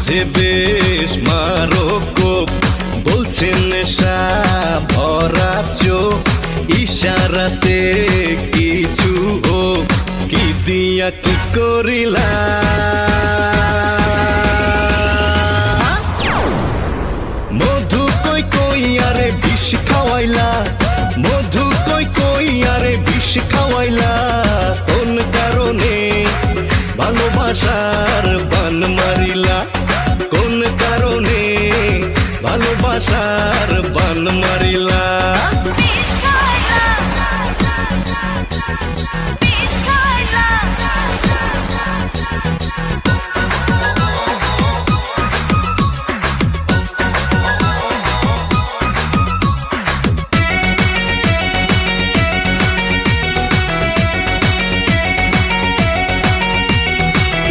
যে বেশ মারকোপ বলছে নেশা ভরা চোখ ইশারাতে কিছু ও কি দিয়া কি করিলা মধু কই কই আরে বিষ খাওয়াইলা মধু কই কই আরে বিষ খাওয়াইলা কোন কারণে ভালোবাসার বান মারিলা কোন কারণে ভালোবাসার বান মারিলা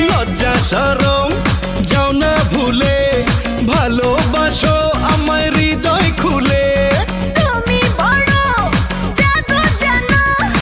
লজ্জা শরম